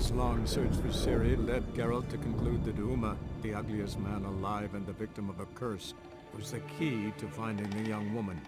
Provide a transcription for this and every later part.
This long search for Ciri led Geralt to conclude that Uma, the ugliest man alive and the victim of a curse, was the key to finding the young woman.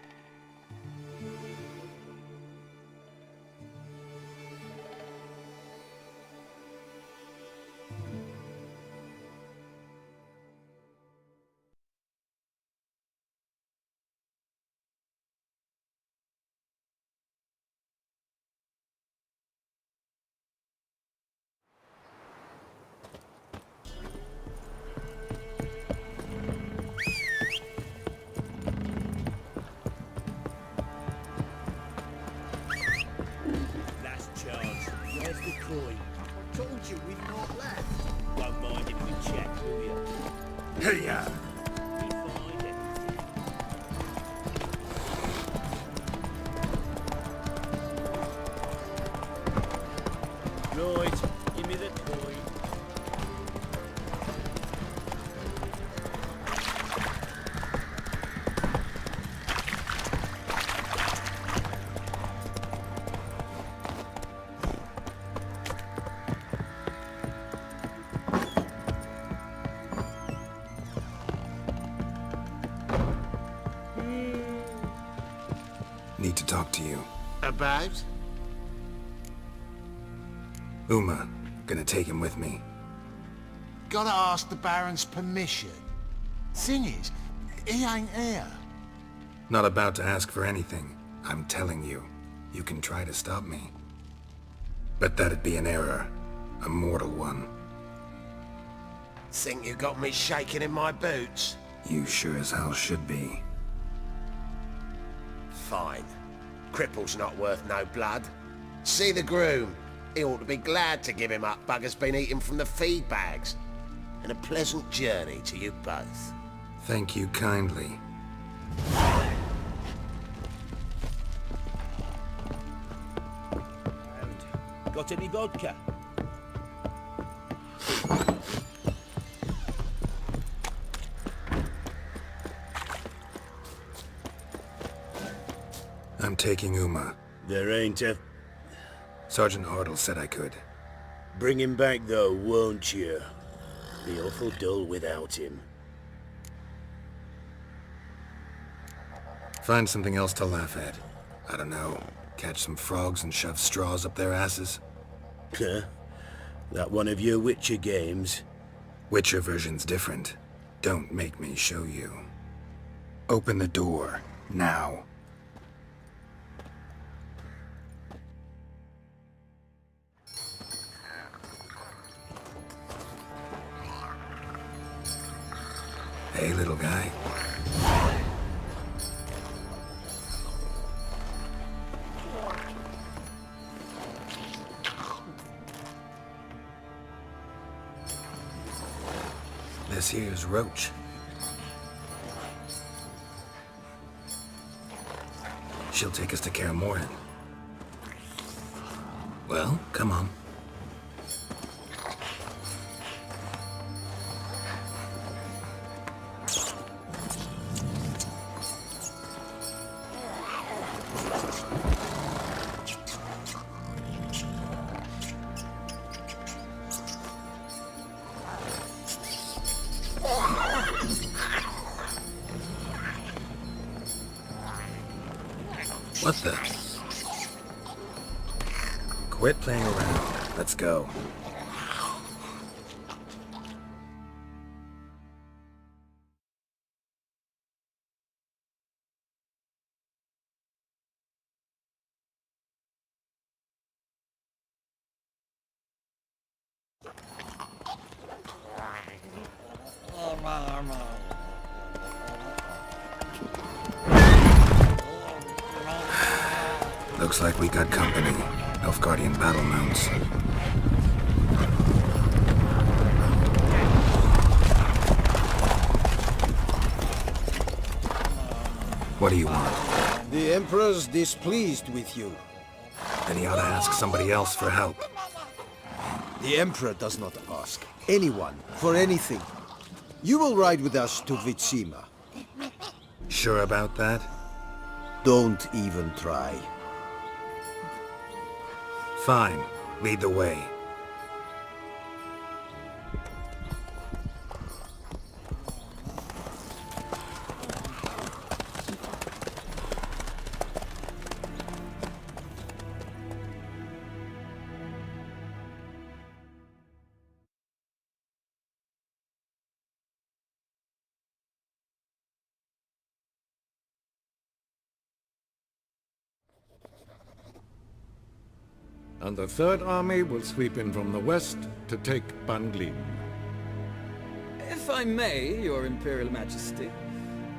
Hey-ya! Right, give me the toy. Need to talk to you. About? Uma, gonna take him with me. Gotta ask the Baron's permission. Thing is, he ain't here. Not about to ask for anything. I'm telling you. You can try to stop me. But that'd be an error. A mortal one. Think you got me shaking in my boots? You sure as hell should be. Fine. Cripple's not worth no blood. See the groom. He ought to be glad to give him up. Bugger's been eating from the feed bags. And a pleasant journey to you both. Thank you kindly. Got any vodka? I'm taking Uma. There ain't a... Sergeant Hartle said I could. Bring him back though, won't you? Be awful dull without him. Find something else to laugh at. I don't know. Catch some frogs and shove straws up their asses. Huh? That one of your Witcher games? Witcher version's different. Don't make me show you. Open the door. Now. Hey, little guy. This here's Roach. She'll take us to Kaer Morhen. Well, come on. What the? Quit playing around. Let's go. Looks like we got company. Nilfgaardian battle mounts. What do you want? The Emperor's displeased with you. Then he ought to ask somebody else for help. The Emperor does not ask anyone for anything. You will ride with us to Vitsima. Sure about that? Don't even try. Fine. Lead the way. And the Third Army will sweep in from the west to take Ban Glin. If I may, Your Imperial Majesty,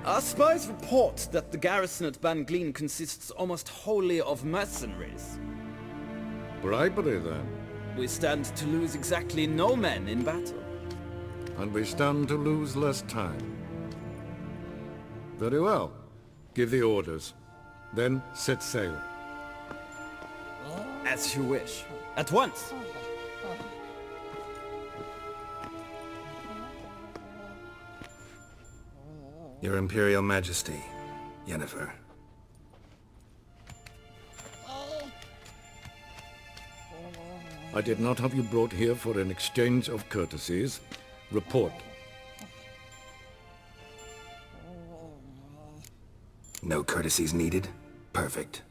our spies report that the garrison at Ban Glin consists almost wholly of mercenaries. Bribery, then. We stand to lose exactly no men in battle. And we stand to lose less time. Very well. Give the orders. Then set sail. As you wish. At once! Your Imperial Majesty, Yennefer. I did not have you brought here for an exchange of courtesies. Report. No courtesies needed? Perfect.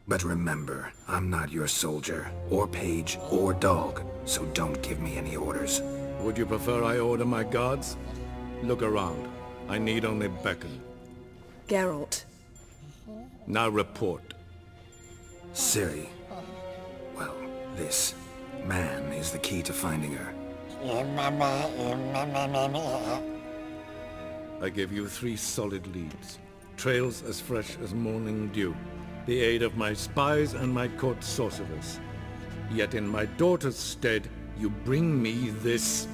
But remember, I'm not your soldier, or page, or dog, so don't give me any orders. Would you prefer I order my guards? Look around. I need only beckon. Geralt. Now report. Ciri. Well, this man is the key to finding her. I give you 3 solid leads. Trails as fresh as morning dew. The aid of my spies and my court sorcerers. Yet in my daughter's stead, you bring me this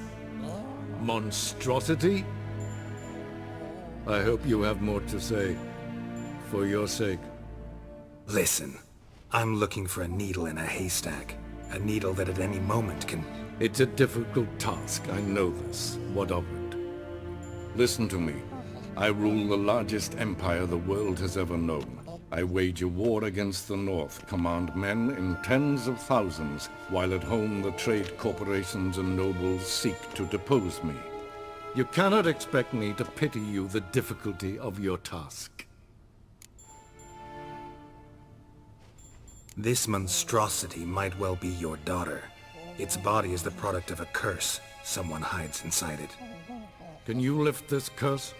monstrosity? I hope you have more to say. For your sake. Listen, I'm looking for a needle in a haystack. A needle that at any moment can... It's a difficult task, I know this. What of it? Listen to me. I rule the largest empire the world has ever known. I wage a war against the North, command men in tens of thousands, while at home the trade corporations and nobles seek to depose me. You cannot expect me to pity you the difficulty of your task. This monstrosity might well be your daughter. Its body is the product of a curse. Someone hides inside it. Can you lift this curse?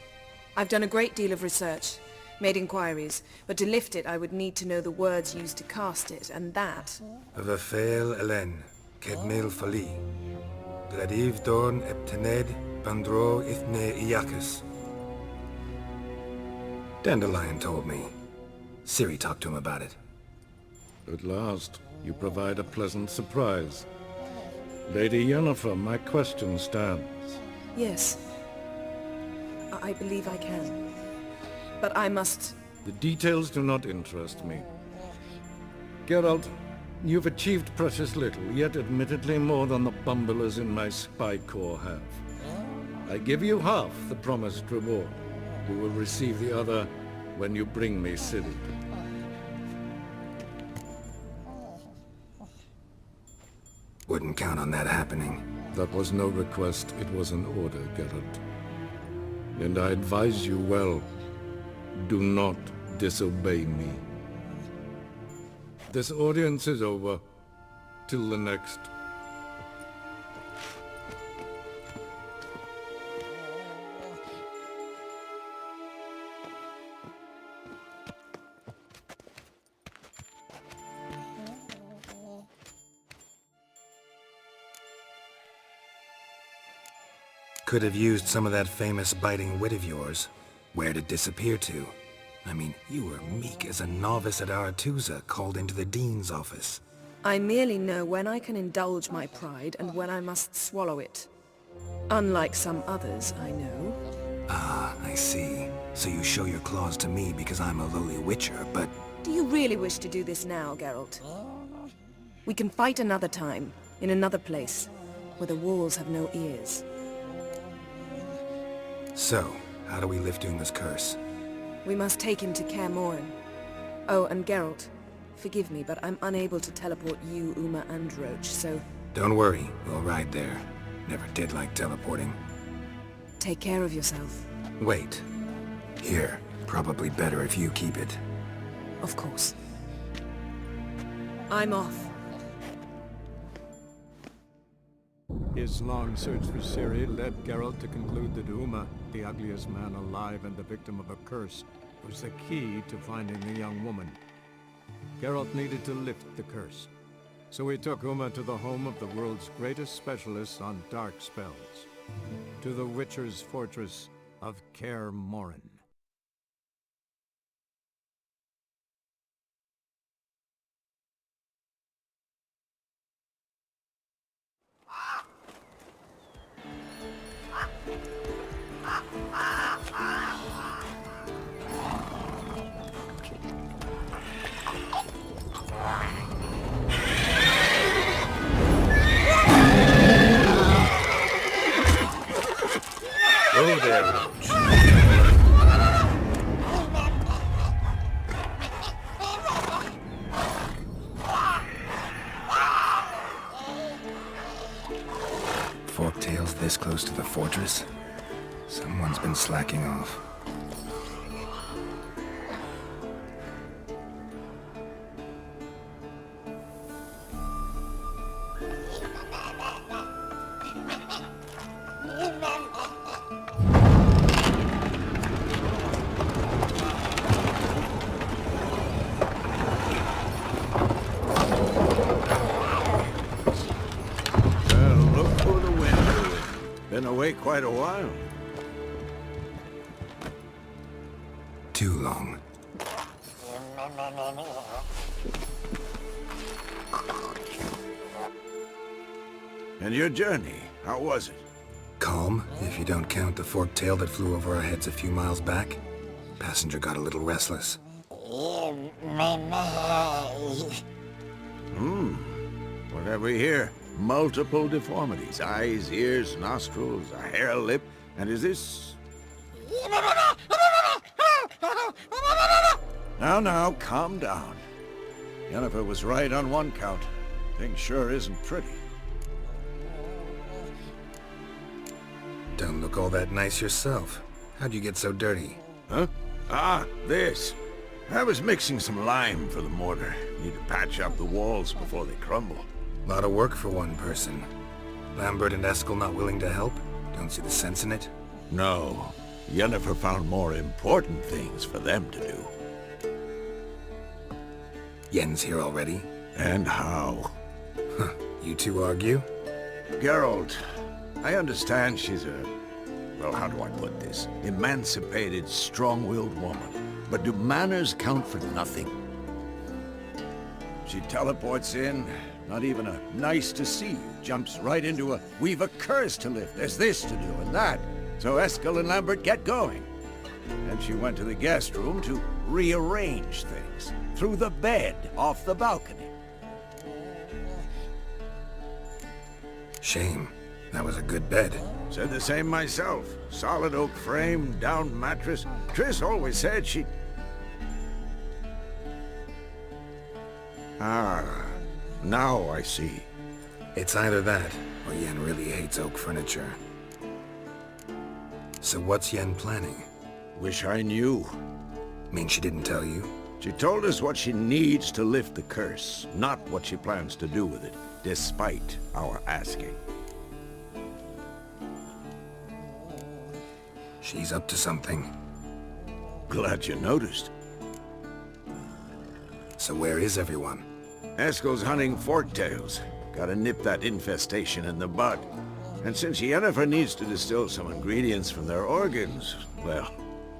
I've done a great deal of research, made inquiries, but to lift it I would need to know the words used to cast it, and that... Vafael Elen, Kedmil Fali, Gladiv Dorn Eptened, Bandro Ithne Iacus. Dandelion told me. Ciri talked to him about it. At last, you provide a pleasant surprise. Lady Yennefer, my question stands. Yes. I believe I can. But I must... The details do not interest me. Geralt, you've achieved precious little, yet admittedly more than the bumblers in my spy corps have. I give you half the promised reward. You will receive the other when you bring me Ciri. Wouldn't count on that happening. That was no request, it was an order, Geralt. And I advise you well, do not disobey me. This audience is over. Till the next. Could have used some of that famous biting wit of yours. Where'd it disappear to? I mean, you were meek as a novice at Aretuza called into the Dean's office. I merely know when I can indulge my pride and when I must swallow it. Unlike some others, I know. Ah, I see. So you show your claws to me because I'm a lowly witcher, but... Do you really wish to do this now, Geralt? We can fight another time, in another place, where the walls have no ears. So, how do we lift Uma's curse? We must take him to Kaer Morhen. Oh, and Geralt, forgive me, but I'm unable to teleport you, Uma, and Roach, so... Don't worry, we'll ride there. Never did like teleporting. Take care of yourself. Wait. Here, probably better if you keep it. Of course. I'm off. His long search for Ciri led Geralt to conclude that Uma, the ugliest man alive and the victim of a curse, was the key to finding the young woman. Geralt needed to lift the curse. So we took Uma to the home of the world's greatest specialist on dark spells. To the Witcher's fortress of Kaer Morhen. Oh, there, Roach. Forktail's this close to the fortress? Someone's been slacking off. Look for the window. Been away quite a while. Too long. And your journey, how was it? Calm, if you don't count the forktail that flew over our heads a few miles back. Passenger got a little restless. What have we here? Multiple deformities. Eyes, ears, nostrils, a hair lip. And is this... Now, calm down. Yennefer was right on one count. Thing sure isn't pretty. Don't look all that nice yourself. How'd you get so dirty? Huh? Ah, this. I was mixing some lime for the mortar. Need to patch up the walls before they crumble. Lot of work for one person. Lambert and Eskel not willing to help? Don't see the sense in it? No. Yennefer found more important things for them to do. Yen's here already? And how? Huh. You two argue? Geralt, I understand she's a... well, how do I put this? Emancipated, strong-willed woman. But do manners count for nothing? She teleports in, not even a nice to see you, jumps right into a we've a curse to lift, there's this to do and that. So Eskel and Lambert get going. And she went to the guest room to rearrange things. Through the bed, off the balcony. Shame. That was a good bed. Said the same myself. Solid oak frame, down mattress. Triss always said she'd... Ah, now I see. It's either that, or Yen really hates oak furniture. So what's Yen planning? Wish I knew. Mean she didn't tell you? She told us what she needs to lift the curse, not what she plans to do with it, despite our asking. She's up to something. Glad you noticed. So where is everyone? Eskel's hunting forktails. Gotta nip that infestation in the bud. And since Yennefer needs to distill some ingredients from their organs, well,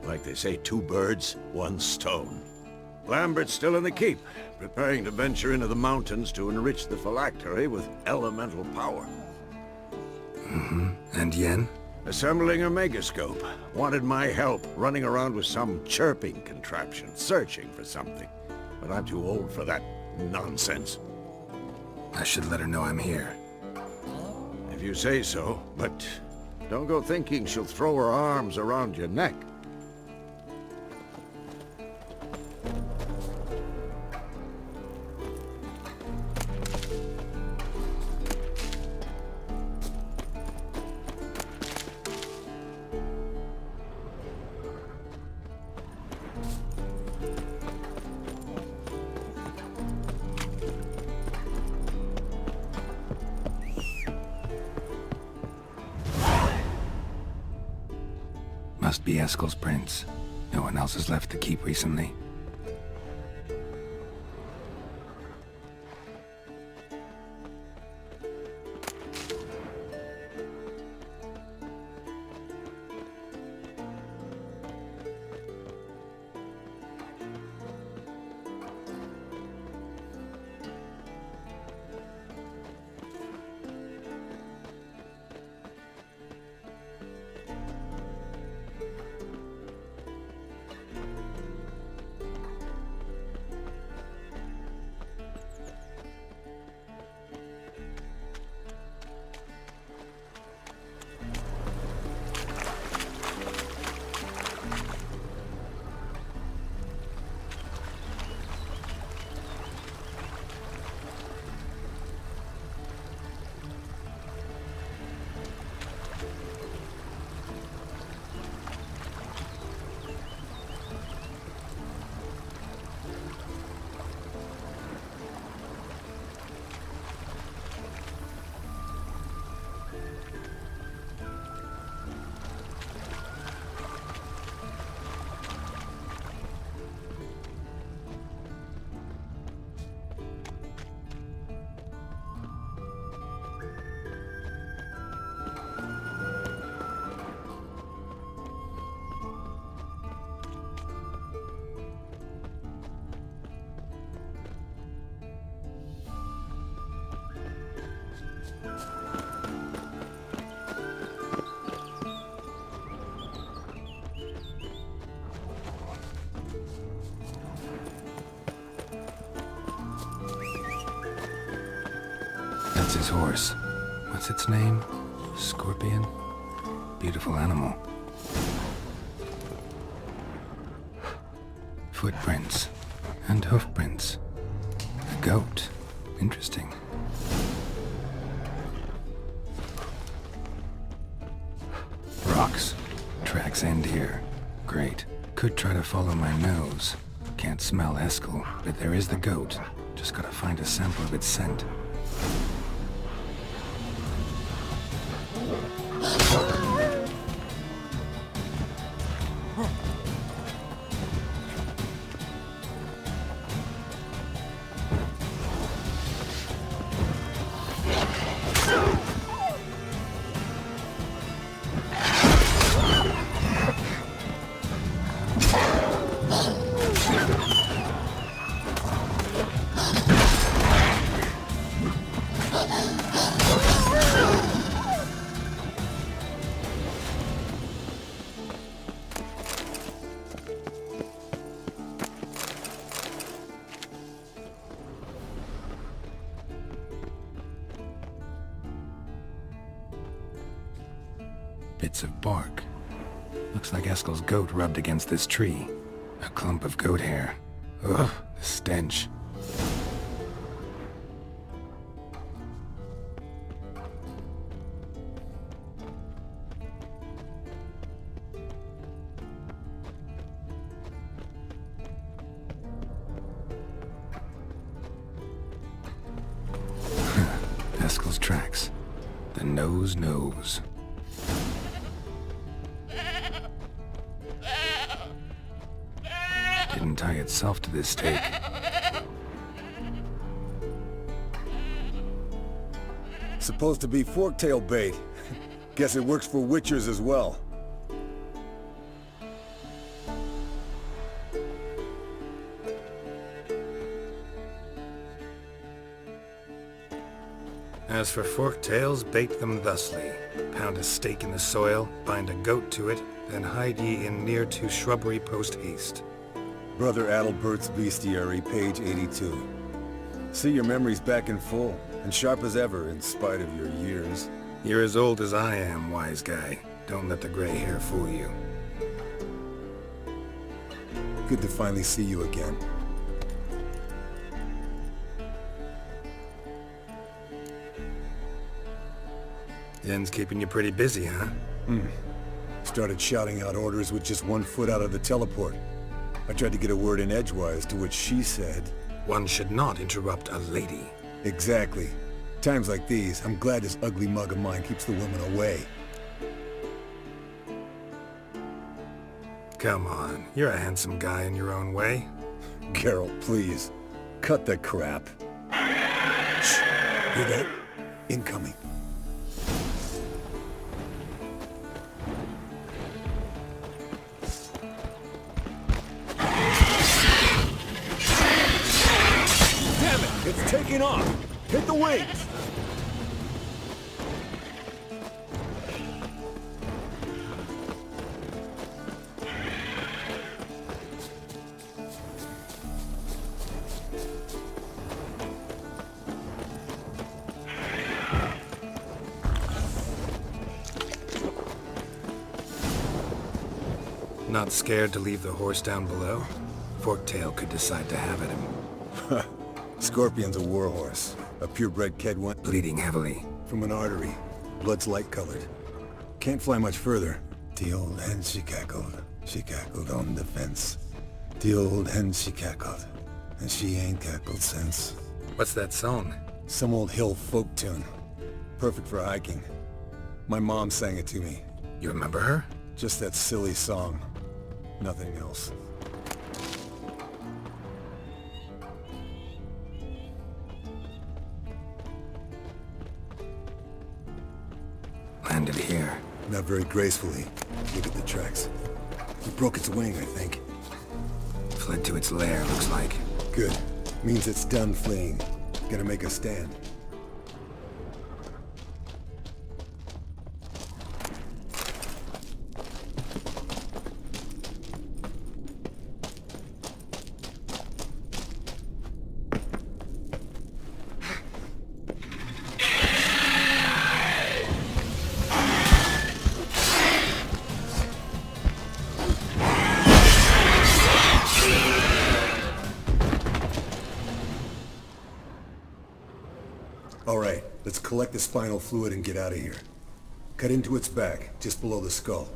like they say, 2 birds, 1 stone. Lambert's still in the keep, preparing to venture into the mountains to enrich the phylactery with elemental power. And Yen? Assembling a megascope. Wanted my help running around with some chirping contraption, searching for something. But I'm too old for that nonsense. I should let her know I'm here. If you say so, but don't go thinking she'll throw her arms around your neck. Must be Eskel's prints. No one else has left the keep recently. That's his horse. What's its name? Scorpion? Beautiful animal. Footprints. And hoofprints. A goat. Interesting. Rocks. Tracks end here. Great. Could try to follow my nose. Can't smell Eskel, but there is the goat. Just gotta find a sample of its scent. Bits of bark. Looks like Eskel's goat rubbed against this tree. A clump of goat hair. Ugh, the stench. Eskel's tracks. The nose knows. Didn't tie itself to this stake. Supposed to be forktail bait. Guess it works for witchers as well. As for forktails, bait them thusly. Pound a stake in the soil, bind a goat to it, then hide ye in near to shrubbery post haste. Brother Adalbert's Bestiary, page 82. See your memories back in full, and sharp as ever in spite of your years. You're as old as I am, wise guy. Don't let the gray hair fool you. Good to finally see you again. Yen's keeping you pretty busy, huh? Started shouting out orders with just 1 foot out of the teleport. I tried to get a word in edgewise, to which she said... One should not interrupt a lady. Exactly. Times like these, I'm glad this ugly mug of mine keeps the women away. Come on, you're a handsome guy in your own way. Geralt, please. Cut the crap. Shh. Hear that? Incoming. Damn it! It's taking off! Hit the wings! Not scared to leave the horse down below? Forktail could decide to have at him. Scorpion's a warhorse. A purebred Kedwen. Bleeding heavily. From an artery. Blood's light-colored. Can't fly much further. The old hen she cackled. She cackled on the fence. The old hen she cackled. And she ain't cackled since. What's that song? Some old hill folk tune. Perfect for hiking. My mom sang it to me. You remember her? Just that silly song. Nothing else. Landed here. Not very gracefully. Look at the tracks. It broke its wing, I think. Fled to its lair, looks like. Good. Means it's done fleeing. Gonna make a stand. collect the spinal fluid and get out of here. Cut into its back, just below the skull.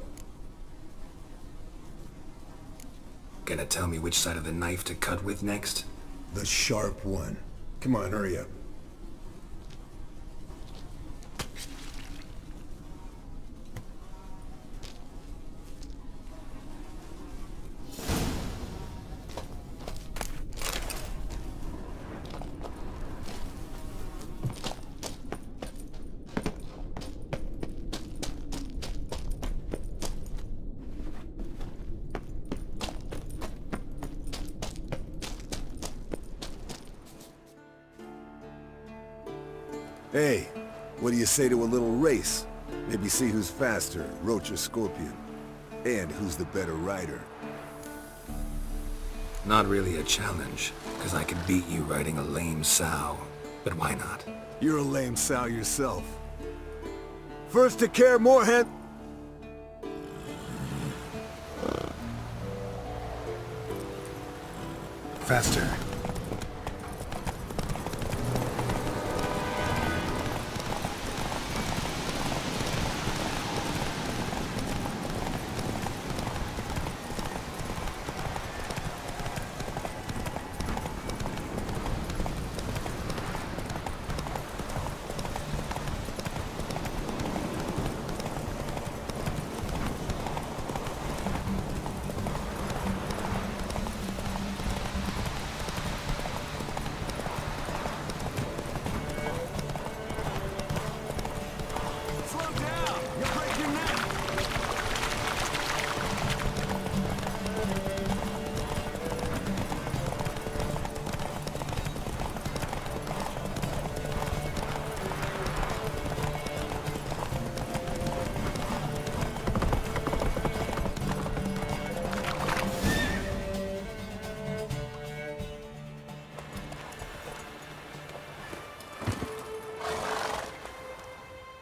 Gonna tell me which side of the knife to cut with next? The sharp one. Come on, hurry up. Hey, what do you say to a little race? Maybe see who's faster, Roach or Scorpion. And who's the better rider. Not really a challenge, because I could beat you riding a lame sow. But why not? You're a lame sow yourself. First to Kaer Morhen... Faster.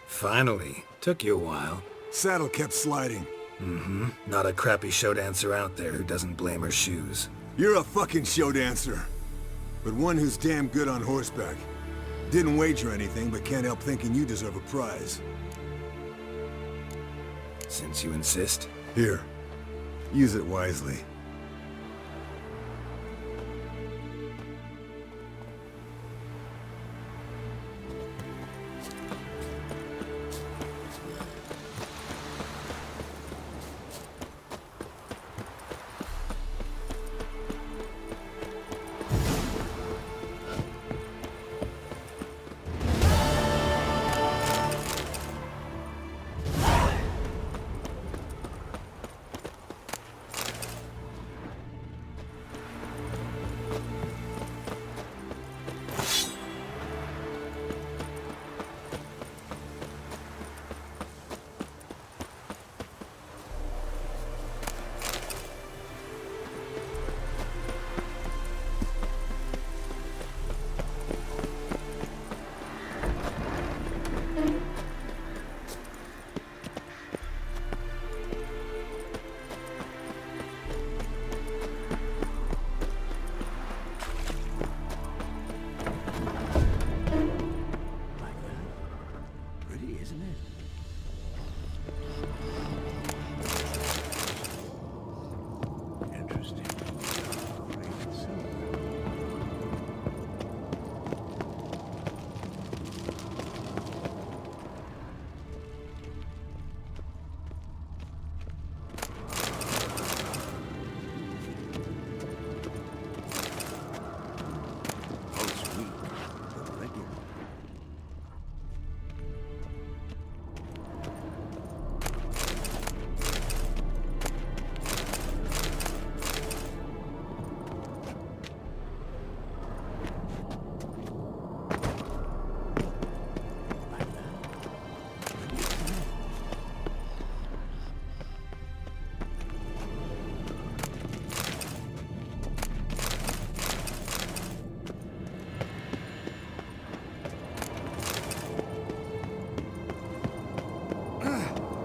Finally. Took you a while. Saddle kept sliding. Mm-hmm. Not a crappy show dancer out there who doesn't blame her shoes. You're a fucking show dancer. But one who's damn good on horseback. Didn't wager anything, but can't help thinking you deserve a prize. Since you insist. Here. Use it wisely.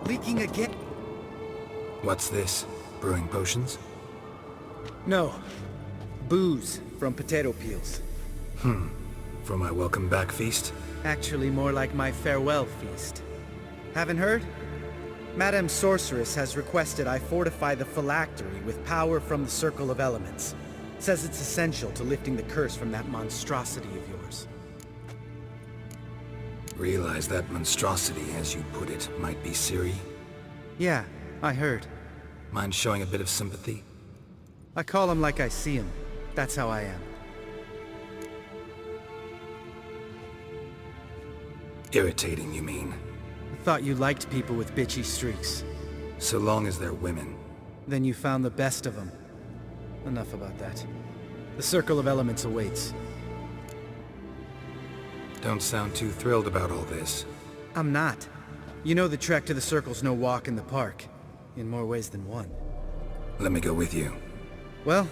Leaking again? What's this? Brewing potions? No. Booze from potato peels. For my welcome back feast? Actually, more like my farewell feast. Haven't heard? Madame Sorceress has requested I fortify the phylactery with power from the Circle of Elements. Says it's essential to lifting the curse from that monstrosity of yours. Realize that monstrosity, as you put it, might be Ciri? Yeah, I heard. Mind showing a bit of sympathy? I call him like I see him. That's how I am. Irritating, you mean? I thought you liked people with bitchy streaks. So long as they're women. Then you found the best of them. Enough about that. The Circle of Elements awaits. Don't sound too thrilled about all this. I'm not. You know the trek to the Circle's no walk in the park. In more ways than one. Let me go with you. Well,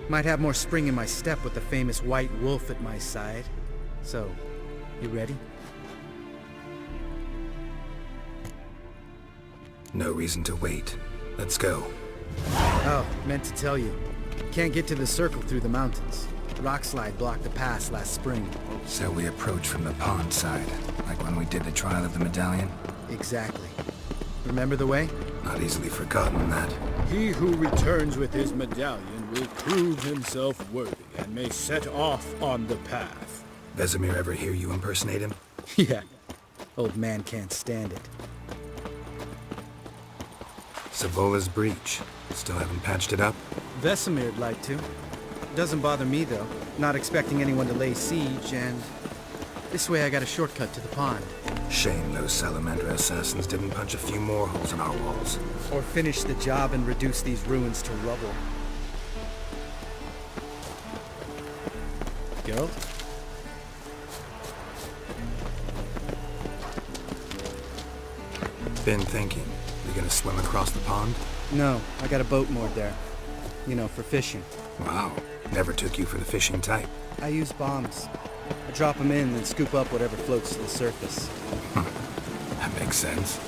might have more spring in my step with the famous White Wolf at my side. So, you ready? No reason to wait. Let's go. Oh, meant to tell you. Can't get to the Circle through the mountains. Rockslide blocked the pass last spring. So we approach from the pond side, like when we did the trial of the medallion? Exactly. Remember the way? Not easily forgotten, that. He who returns with his medallion will prove himself worthy and may set off on the path. Vesemir ever hear you impersonate him? Yeah. Old man can't stand it. Savola's breach. Still haven't patched it up? Vesemir'd like to. Doesn't bother me, though. Not expecting anyone to lay siege, and... this way I got a shortcut to the pond. Shame those Salamander assassins didn't punch a few more holes in our walls. Or finish the job and reduce these ruins to rubble. Geralt? Been thinking. We gonna swim across the pond? No, I got a boat moored there. You know, for fishing. Wow. Never took you for the fishing type. I use bombs. I drop them in and scoop up whatever floats to the surface. That makes sense.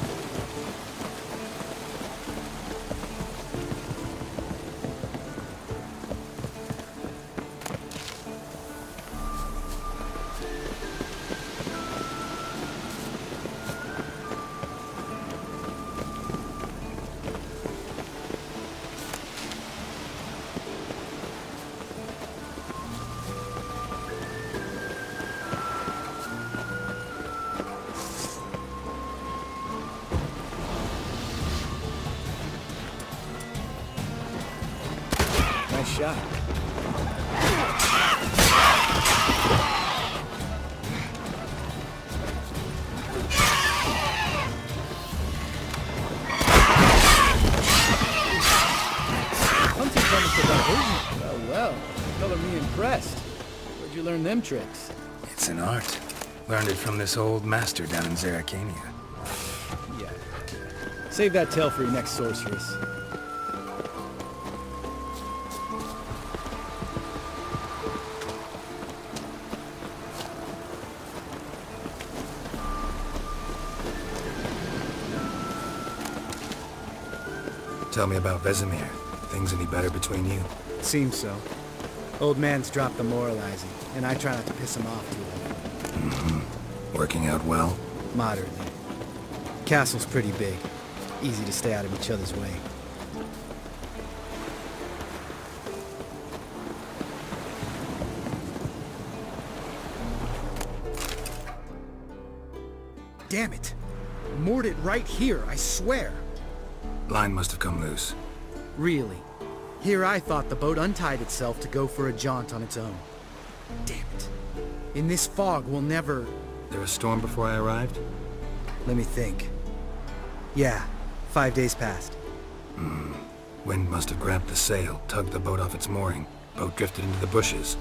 Nice shot. Hunting coming to diversion. Well, color me impressed. Where'd you learn them tricks? It's an art. Learned it from this old master down in Zerrikania. Yeah. Save that tale for your next sorceress. Tell me about Vesemir. Things any better between you? Seems so. Old man's dropped the moralizing, and I try not to piss him off too long. Mm-hmm. Working out well? Moderately. Castle's pretty big. Easy to stay out of each other's way. Damn it! Moored it right here, I swear! Line must have come loose. Really? Here I thought the boat untied itself to go for a jaunt on its own. Damn it. In this fog, we'll never... There a storm before I arrived? Let me think. Yeah, 5 days passed. Wind must have grabbed the sail, tugged the boat off its mooring. Boat drifted into the bushes.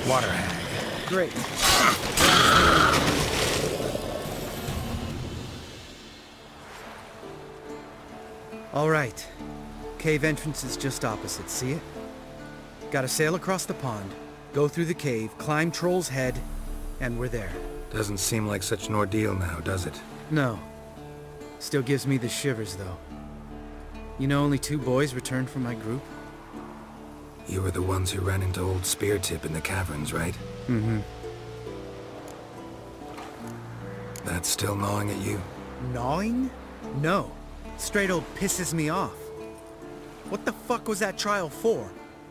Water hag. Great. All right. Cave entrance is just opposite, see it? Gotta sail across the pond, go through the cave, climb Troll's Head, and we're there. Doesn't seem like such an ordeal now, does it? No. Still gives me the shivers, though. You know only 2 boys returned from my group? You were the ones who ran into old Speartip in the caverns, right? Mm-hmm. That's still gnawing at you? Gnawing? No. Straight old pisses me off. What the fuck was that trial for?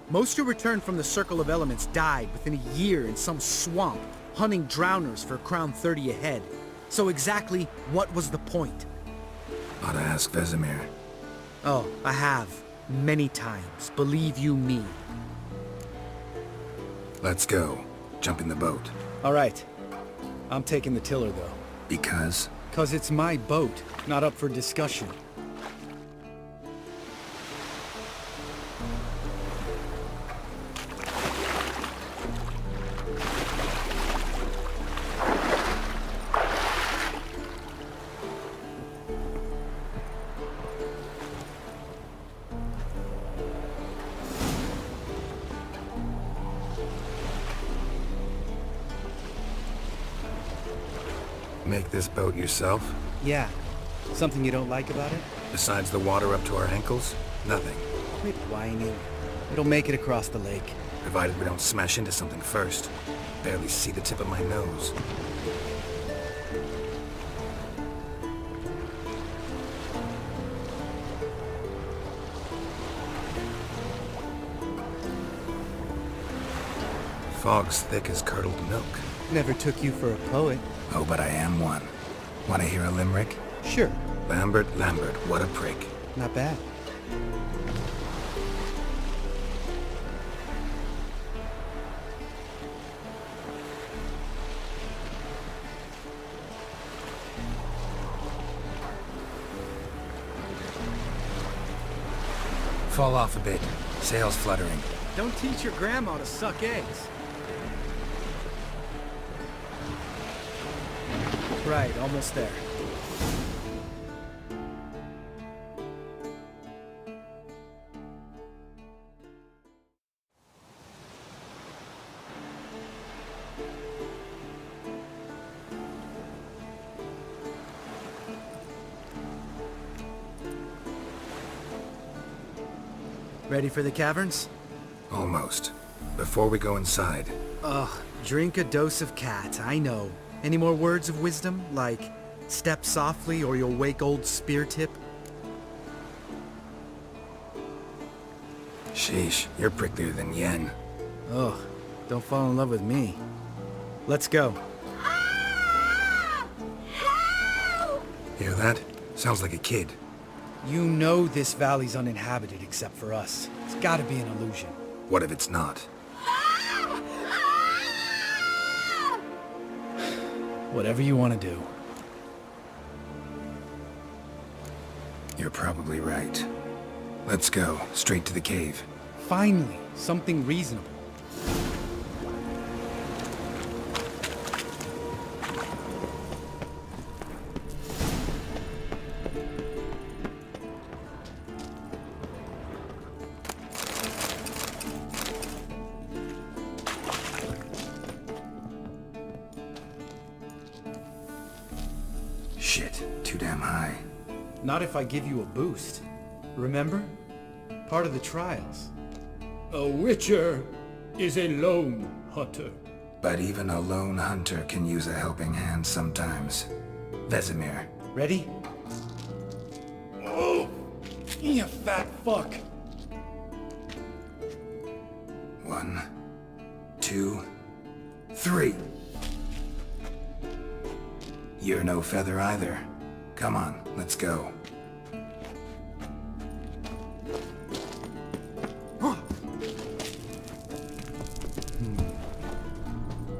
Most who returned from the Circle of Elements died within a year in some swamp, hunting drowners for Crown 30 a head. So exactly what was the point? Ought to ask Vesemir. Oh, I have. Many times. Believe you me. Let's go. Jump in the boat. All right. I'm taking the tiller, though. Because? 'Cause it's my boat, not up for discussion. Make this boat yourself? Yeah. Something you don't like about it? Besides the water up to our ankles? Nothing. Quit whining. It'll make it across the lake. Provided we don't smash into something first. Barely see the tip of my nose. Fog's thick as curdled milk. Never took you for a poet. Oh, but I am one. Want to hear a limerick? Sure. Lambert, Lambert, what a prick. Not bad. Fall off a bit. Sails fluttering. Don't teach your grandma to suck eggs. Right, almost there. Ready for the caverns? Almost. Before we go inside. Ugh, drink a dose of cat, I know. Any more words of wisdom, like, step softly or you'll wake old Speartip? Sheesh, you're pricklier than Yen. Ugh, don't fall in love with me. Let's go. Hear that? Sounds like a kid. You know this valley's uninhabited except for us. It's gotta be an illusion. What if it's not? Whatever you want to do. You're probably right. Let's go, straight to the cave. Finally, something reasonable. Shit, too damn high. Not if I give you a boost. Remember? Part of the trials. A witcher is a lone hunter. But even a lone hunter can use a helping hand sometimes. Vesemir. Ready? Oh, you fat fuck. 1, 2, 3. You're no feather either. Come on, let's go.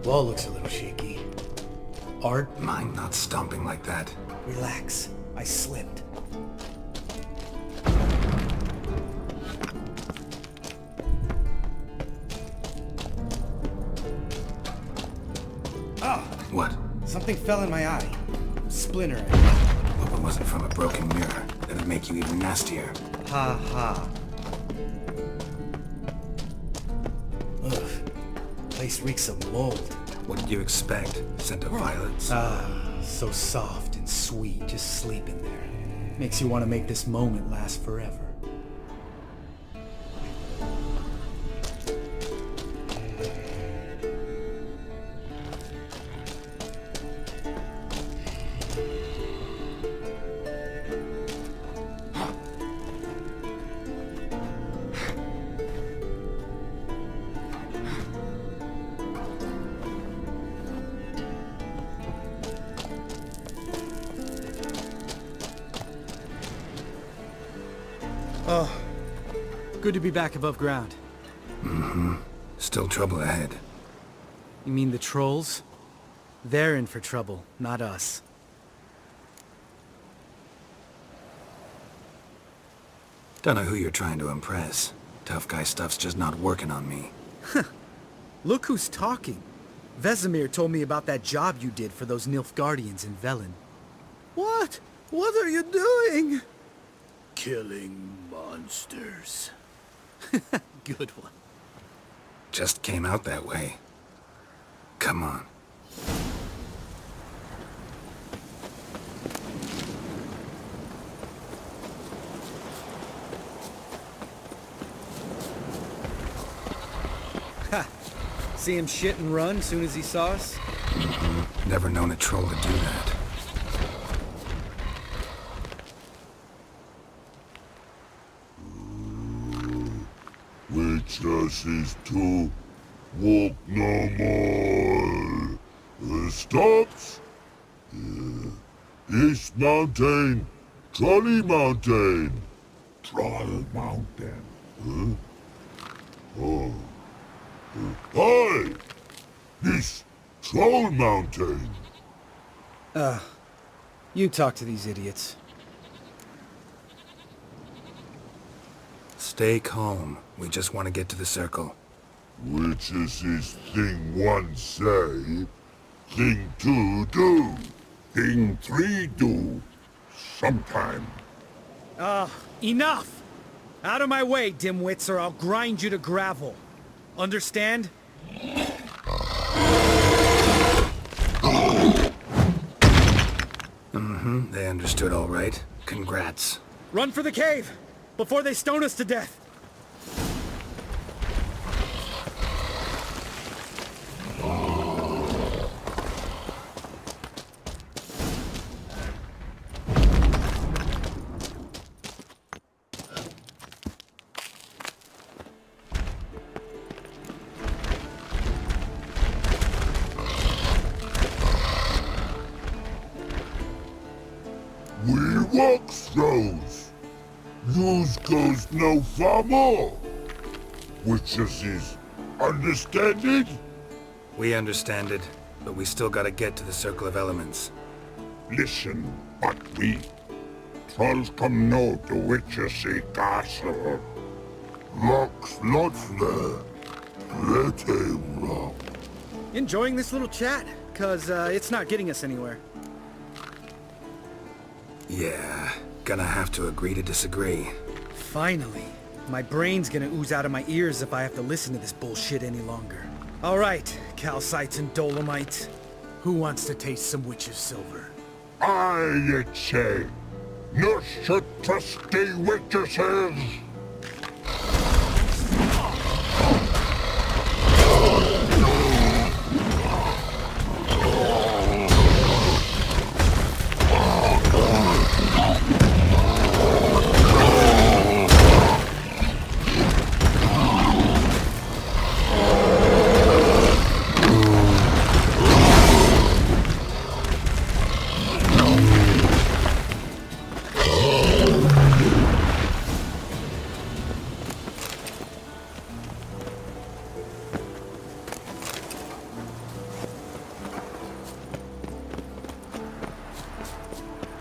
Wall looks a little shaky. Art? Mine not stomping like that. Relax. I slipped. What? Something fell in my eye. Splinter. Hope it wasn't from a broken mirror. That'd make you even nastier. Ha ha. Ugh. Place reeks of mold. What did you expect? Scent of violets? So soft and sweet, just sleeping there. Makes you want to make this moment last forever. Oh, good to be back above ground. Mm-hmm. Still trouble ahead. You mean the trolls? They're in for trouble, not us. Don't know who you're trying to impress. Tough guy stuff's just not working on me. Look who's talking. Vesemir told me about that job you did for those Nilfgaardians in Velen. What? What are you doing? Killing monsters. Good one. Just came out that way. Come on. Ha! See him shit and run soon as he saw us? Never known a troll to do that. Witches is to walk no more. Stops? East Mountain, Trolley Mountain. Troll Mountain. Huh? Oh. Hi! This Troll Mountain. You talk to these idiots. Stay calm. We just want to get to the circle. Witches is thing one say, thing two do, thing three do, sometime. Enough! Out of my way, dimwits, or I'll grind you to gravel. Understand? Mm-hmm, they understood all right. Congrats. Run for the cave! Before they stone us to death! We walk throws. News goes no far more. Witches is understand it? We understand it, but we still gotta get to the Circle of Elements. Listen, but we trolls come no to Witchessy Castle. Rocks lots there. Pretty rock. Enjoying this little chat? 'Cause it's not getting us anywhere. Yeah, gonna have to agree to disagree. Finally. My brain's gonna ooze out of my ears if I have to listen to this bullshit any longer. Alright, calcites and dolomites. Who wants to taste some witch's silver? I'd say, no such trusty witches.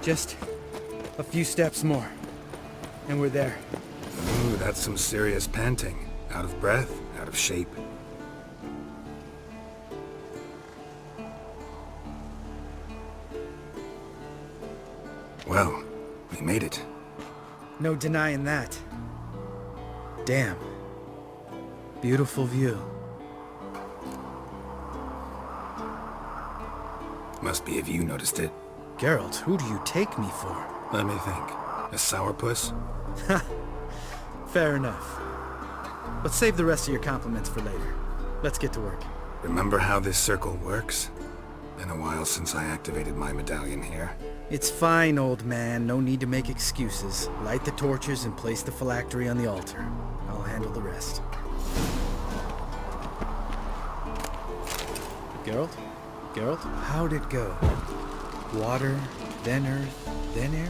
Just a few steps more, and we're there. Ooh, that's some serious panting. Out of breath, out of shape. We made it. No denying that. Damn. Beautiful view. Must be if you noticed it. Geralt, who do you take me for? Let me think. A sourpuss? Fair enough. But save the rest of your compliments for later. Let's get to work. Remember how this circle works? Been a while since I activated my medallion here. It's fine, old man. No need to make excuses. Light the torches and place the phylactery on the altar. I'll handle the rest. Geralt? Geralt? How'd it go? Water, then earth, then air?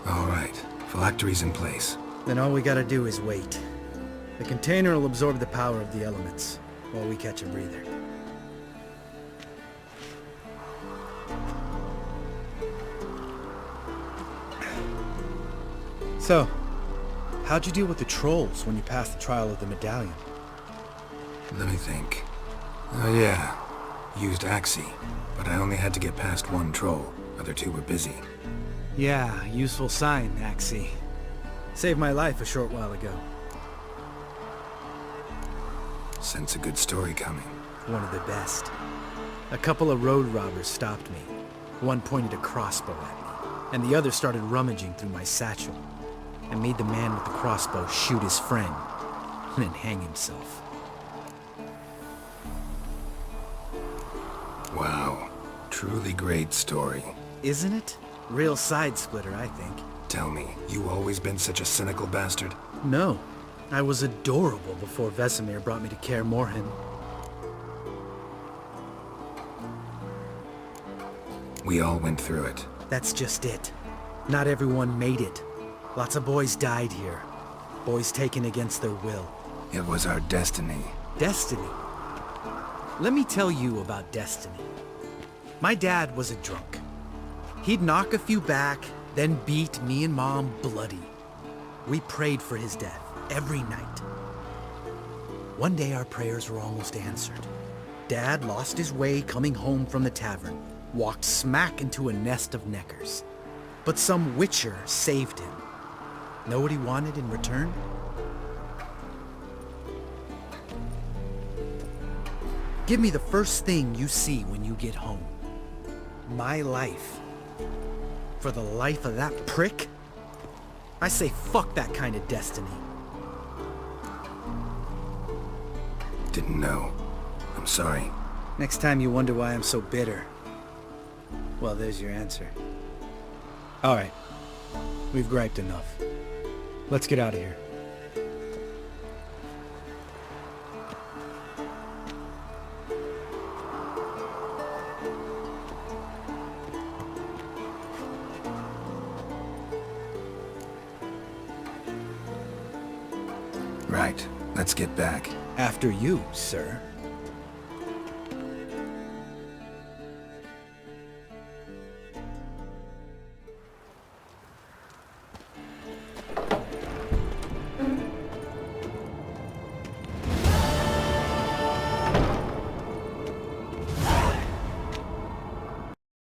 All right. Phylactery's in place. Then all we gotta do is wait. The container will absorb the power of the elements, while we catch a breather. So, how'd you deal with the trolls when you passed the trial of the medallion? Let me think. Oh yeah. Used Axii, but I only had to get past one troll. Other two were busy. Yeah, useful sign, Axii. Saved my life a short while ago. Sense a good story coming. One of the best. A couple of road robbers stopped me. One pointed a crossbow at me, and the other started rummaging through my satchel. I made the man with the crossbow shoot his friend, and then hang himself. Wow. Truly great story. Isn't it? Real side-splitter, I think. Tell me, you always been such a cynical bastard? No. I was adorable before Vesemir brought me to Kaer Morhen. We all went through it. That's just it. Not everyone made it. Lots of boys died here. Boys taken against their will. It was our destiny. Destiny? Let me tell you about destiny. My dad was a drunk. He'd knock a few back, then beat me and Mom bloody. We prayed for his death every night. One day our prayers were almost answered. Dad lost his way coming home from the tavern, walked smack into a nest of neckers. But some witcher saved him. Know what he wanted in return? Give me the first thing you see when you get home. My life. For the life of that prick? I say fuck that kind of destiny. Didn't know. I'm sorry. Next time you wonder why I'm so bitter, well, there's your answer. Alright. We've griped enough. Let's get out of here. Right. Let's get back. After you, sir.